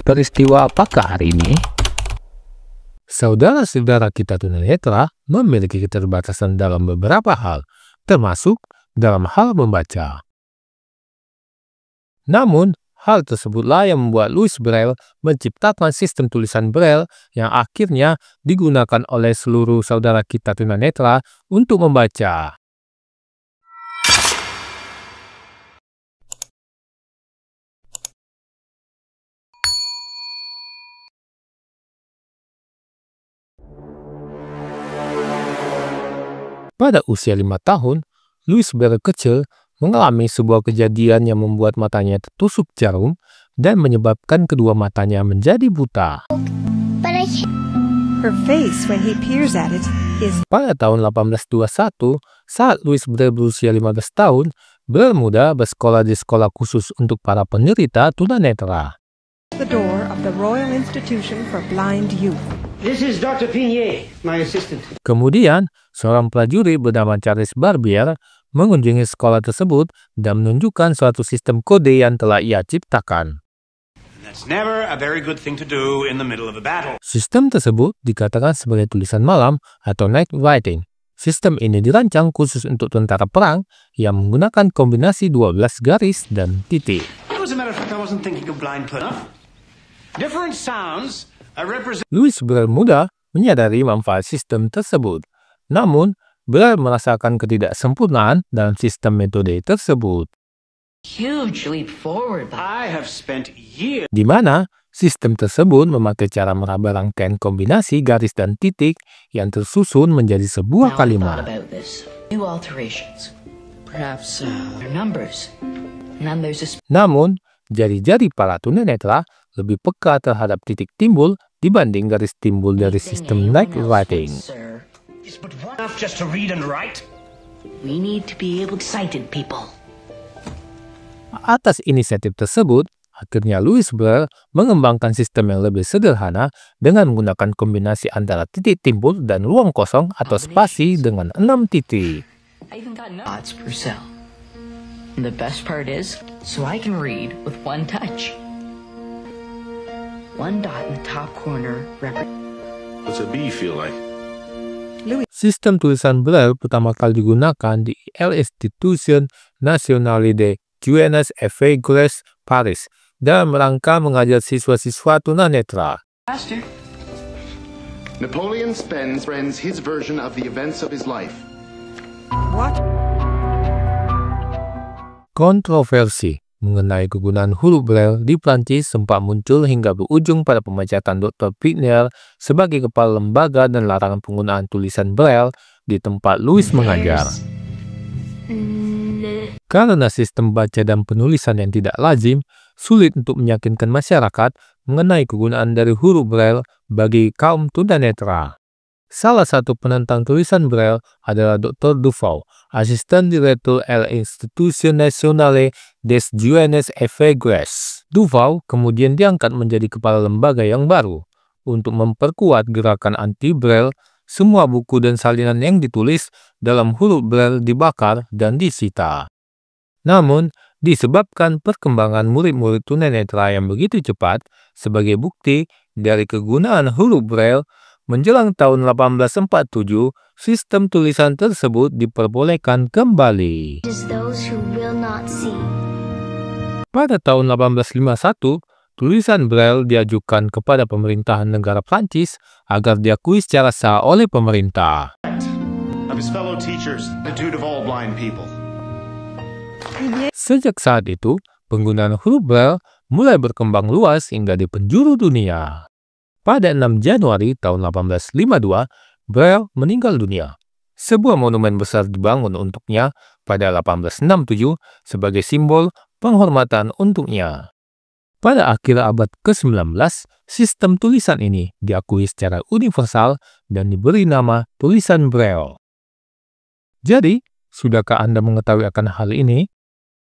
Peristiwa apakah hari ini? Saudara-saudara kita tunanetra memiliki keterbatasan dalam beberapa hal, termasuk dalam hal membaca. Namun, hal tersebutlah yang membuat Louis Braille menciptakan sistem tulisan Braille yang akhirnya digunakan oleh seluruh saudara kita tunanetra untuk membaca. Pada usia 5 tahun, Louis Braille kecil mengalami sebuah kejadian yang membuat matanya tertusuk jarum dan menyebabkan kedua matanya menjadi buta. Her face when he peers at it is... Pada tahun 1821, saat Louis Braille berusia 15 tahun, Braille muda bersekolah di sekolah khusus untuk para penderita tunanetra. the door of the Royal Institution for Blind Youth. This is Dr. Pinier, my assistant. Kemudian, seorang prajurit bernama Charles Barbier mengunjungi sekolah tersebut dan menunjukkan suatu sistem kode yang telah ia ciptakan. That's never a very good thing to do in the middle of a battle. Sistem tersebut dikatakan sebagai tulisan malam atau night writing. Sistem ini dirancang khusus untuk tentara perang yang menggunakan kombinasi 12 garis dan titik. As a matter of fact, I wasn't thinking of blind person. Different sounds represent... Louis Braille muda menyadari manfaat sistem tersebut. Namun, Braille merasakan ketidaksempurnaan dalam sistem metode tersebut. Huge leap forward. I have spent years... Di mana sistem tersebut memakai cara meraba rangkaian kombinasi garis dan titik yang tersusun menjadi sebuah Now I thought kalimat. about this. New alterations. Perhaps their numbers. And then there's a Namun, jari-jari para tunanetra lebih peka terhadap titik timbul dibanding garis timbul dari sistem night writing. Sir. Yes, but what enough just to read and write? We need to be able to sighted people. Atas inisiatif tersebut, akhirnya Louis Braille mengembangkan sistem yang lebih sederhana dengan menggunakan kombinasi antara titik timbul dan ruang kosong atau spasi dengan 6 titik. I even got dots per cell. And the best part is, so I can read with one touch. One dot in the top corner represents What's a bee feel like? Sistem tulisan Braille pertama kali digunakan di l'Institution Nationale de Jeunes Aveugles Paris dalam rangka mengajar siswa-siswa tunanetra. faster. Napoleon spends his version of the events of his life. What? Kontroversi mengenai kegunaan huruf Braille di Prancis sempat muncul hingga berujung pada pemecatan Dr. Pinier sebagai kepala lembaga dan larangan penggunaan tulisan Braille di tempat Louis mengajar. Karena sistem baca dan penulisan yang tidak lazim, sulit untuk meyakinkan masyarakat mengenai kegunaan dari huruf Braille bagi kaum tunanetra. Salah satu penentang tulisan Braille adalah Dr. Dufault, asisten direktur l'Institution Nationale des Jeunes Aveugles. Dufault kemudian diangkat menjadi kepala lembaga yang baru. Untuk memperkuat gerakan anti-Braille, semua buku dan salinan yang ditulis dalam huruf Braille dibakar dan disita. Namun, disebabkan perkembangan murid-murid tunanetra yang begitu cepat, sebagai bukti dari kegunaan huruf Braille, menjelang tahun 1847, sistem tulisan tersebut diperbolehkan kembali. Is those who will not see. Pada tahun 1851, tulisan Braille diajukan kepada pemerintahan negara Prancis agar diakui secara sah oleh pemerintah. Of his fellow teachers, the attitude of all blind people. Sejak saat itu, penggunaan huruf Braille mulai berkembang luas hingga di penjuru dunia. Pada 6 Januari tahun 1852, Braille meninggal dunia. Sebuah monumen besar dibangun untuknya pada 1867 sebagai simbol penghormatan untuknya. Pada akhir abad ke-19, sistem tulisan ini diakui secara universal dan diberi nama tulisan Braille. Jadi, sudahkah Anda mengetahui akan hal ini?